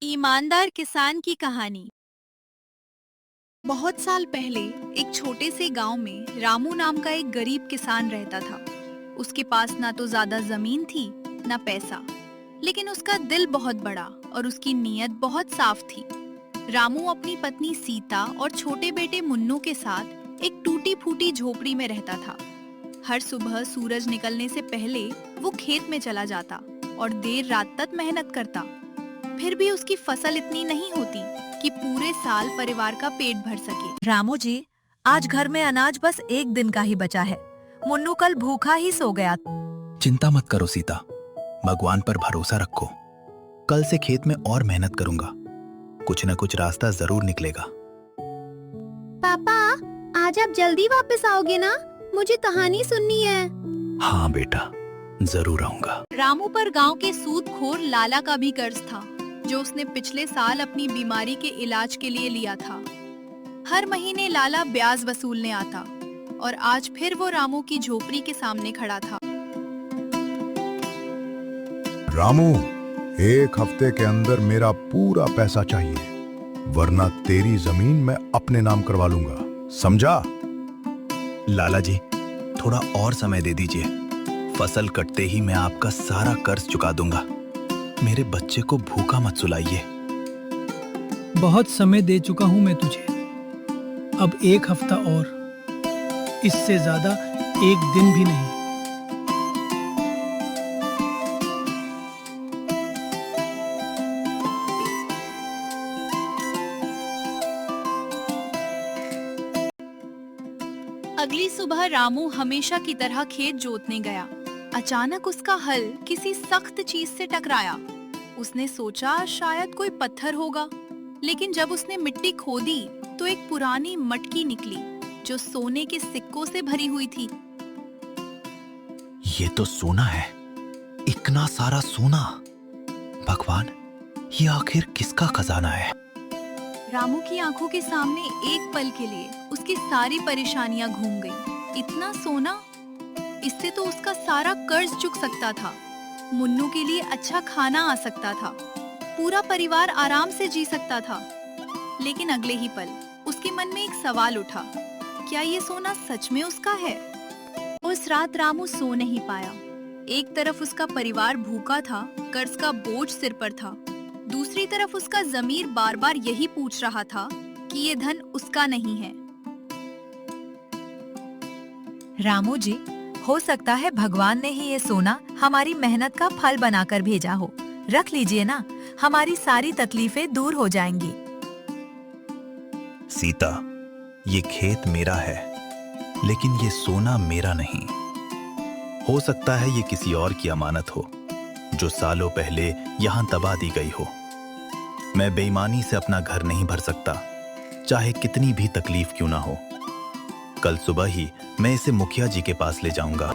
ईमानदार किसान की कहानी। बहुत साल पहले एक छोटे से गांव में रामू नाम का एक गरीब किसान रहता था। उसके पास ना तो ज्यादा जमीन थी, ना पैसा, लेकिन उसका दिल बहुत बड़ा और उसकी नीयत बहुत साफ थी। रामू अपनी पत्नी सीता और छोटे बेटे मुन्नू के साथ एक टूटी फूटी झोपड़ी में रहता था। हर सुबह सूरज निकलने से पहले वो खेत में चला जाता और देर रात तक मेहनत करता। फिर भी उसकी फसल इतनी नहीं होती कि पूरे साल परिवार का पेट भर सके। रामू जी, आज घर में अनाज बस एक दिन का ही बचा है। मुन्नू कल भूखा ही सो गया। चिंता मत करो सीता, भगवान पर भरोसा रखो। कल से खेत में और मेहनत करूंगा, कुछ न कुछ रास्ता जरूर निकलेगा। पापा, आज आप जल्दी वापस आओगे ना? मुझे कहानी सुननी है। हाँ बेटा, जरूर आऊंगा। रामू पर गांव के सूदखोर लाला का भी कर्ज था, जो उसने पिछले साल अपनी बीमारी के इलाज के लिए लिया था। हर महीने लाला ब्याज वसूलने आता और आज फिर वो रामू की झोपड़ी के सामने खड़ा था। रामू, एक हफ्ते के अंदर मेरा पूरा पैसा चाहिए, वरना तेरी जमीन मैं अपने नाम करवा लूंगा, समझा? लाला जी, थोड़ा और समय दे दीजिए। फसल कटते ही मैं आपका सारा कर्ज चुका दूंगा। मेरे बच्चे को भूखा मत सुलाइए। बहुत समय दे चुका हूं मैं तुझे, अब एक हफ्ता और, इससे ज्यादा एक दिन भी नहीं। अगली सुबह रामू हमेशा की तरह खेत जोतने गया। अचानक उसका हल किसी सख्त चीज से टकराया। उसने सोचा शायद कोई पत्थर होगा, लेकिन जब उसने मिट्टी खोदी तो एक पुरानी मटकी निकली जो सोने के सिक्कों से भरी हुई थी। ये तो सोना है, इतना सारा सोना। भगवान, ये आखिर किसका खजाना है? रामू की आंखों के सामने एक पल के लिए उसकी सारी परेशानियां घूम गईं। इतना सोना, इससे तो उसका सारा कर्ज चुक सकता था, मुन्नू के लिए अच्छा खाना आ सकता था, पूरा परिवार आराम से जी सकता था। लेकिन अगले ही पल उसके मन में एक सवाल उठा, क्या ये सोना सच में उसका है? उस रात रामू सो नहीं पाया। एक तरफ उसका परिवार भूखा था, कर्ज का बोझ सिर पर था। दूसरी तरफ उसका ज़मीर बार बार यही पूछ रहा था कि ये धन उसका नहीं है। रामू जी, हो सकता है भगवान ने ही ये सोना हमारी मेहनत का फल बनाकर भेजा हो। रख लीजिए ना, हमारी सारी तकलीफें दूर हो जाएंगी। सीता, ये खेत मेरा है, लेकिन ये सोना मेरा नहीं। हो सकता है ये किसी और की अमानत हो, जो सालों पहले यहाँ दबा दी गई हो। मैं बेईमानी से अपना घर नहीं भर सकता, चाहे कितनी भी तकलीफ क्यों ना हो। कल सुबह ही मैं इसे मुखिया जी के पास ले जाऊंगा।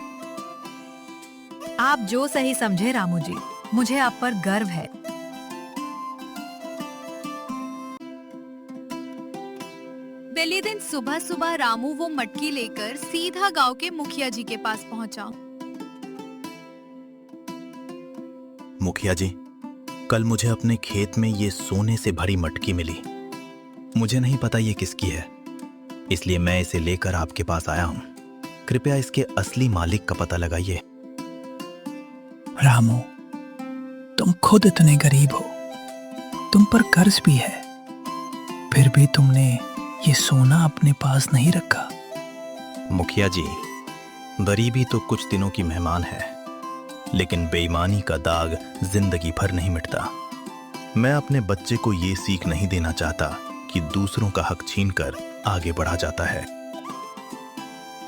आप जो सही समझे रामू जी, मुझे आप पर गर्व है। पहले दिन सुबह सुबह रामू वो मटकी लेकर सीधा गांव के मुखिया जी के पास पहुंचा। मुखिया जी, कल मुझे अपने खेत में ये सोने से भरी मटकी मिली। मुझे नहीं पता ये किसकी है, इसलिए मैं इसे लेकर आपके पास आया हूं। कृपया इसके असली मालिक का पता लगाइए। रामू, तुम खुद इतने गरीब हो, तुम पर कर्ज भी है, फिर भी तुमने ये सोना अपने पास नहीं रखा। मुखिया जी, गरीबी तो कुछ दिनों की मेहमान है, लेकिन बेईमानी का दाग जिंदगी भर नहीं मिटता। मैं अपने बच्चे को ये सीख नहीं देना चाहता कि दूसरों का हक छीनकर आगे बढ़ा जाता है।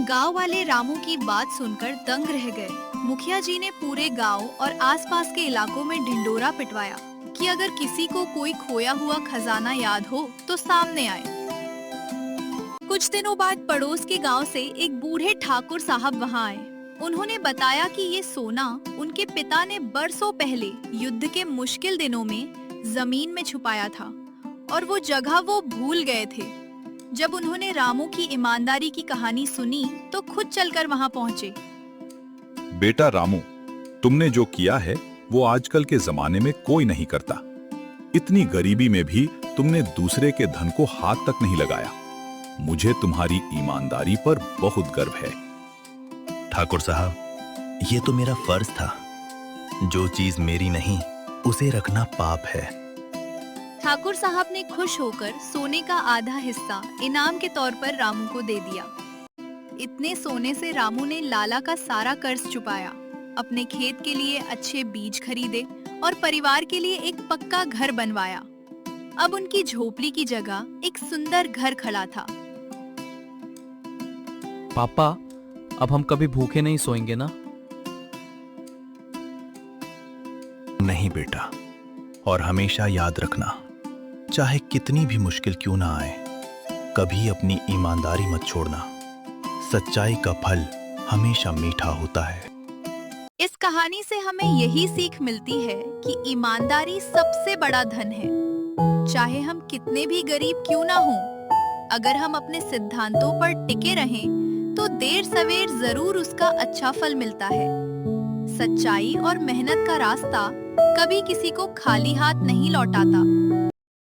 गांव वाले रामू की बात सुनकर दंग रह गए। मुखिया जी ने पूरे गांव और आसपास के इलाकों में ढिंडोरा पिटवाया कि अगर किसी को कोई खोया हुआ खजाना याद हो तो सामने आए। कुछ दिनों बाद पड़ोस के गांव से एक बूढ़े ठाकुर साहब वहां आए। उन्होंने बताया कि ये सोना उनके पिता ने बरसों पहले युद्ध के मुश्किल दिनों में जमीन में छुपाया था और वो जगह वो भूल गए थे। जब उन्होंने रामू की ईमानदारी की कहानी सुनी तो खुद चलकर वहां पहुंचे। बेटा रामू, तुमने जो किया है वो आजकल के जमाने में कोई नहीं करता। इतनी गरीबी में भी तुमने दूसरे के धन को हाथ तक नहीं लगाया। मुझे तुम्हारी ईमानदारी पर बहुत गर्व है। ठाकुर साहब, ये तो मेरा फर्ज था। जो चीज मेरी नहीं उसे रखना पाप है। ठाकुर साहब ने खुश होकर सोने का आधा हिस्सा इनाम के तौर पर रामू को दे दिया। इतने सोने से रामू ने लाला का सारा कर्ज चुकाया, अपने खेत के लिए अच्छे बीज खरीदे और परिवार के लिए एक पक्का घर बनवाया। अब उनकी झोपड़ी की जगह एक सुंदर घर खड़ा था। पापा, अब हम कभी भूखे नहीं सोएंगे ना? नहीं बेटा, और हमेशा याद रखना, चाहे कितनी भी मुश्किल क्यों ना आए, कभी अपनी ईमानदारी मत छोड़ना। सच्चाई का फल हमेशा मीठा होता है। इस कहानी से हमें यही सीख मिलती है कि ईमानदारी सबसे बड़ा धन है। चाहे हम कितने भी गरीब क्यों ना हों, अगर हम अपने सिद्धांतों पर टिके रहें, तो देर सवेर जरूर उसका अच्छा फल मिलता है। सच्चाई और मेहनत का रास्ता कभी किसी को खाली हाथ नहीं लौटाता।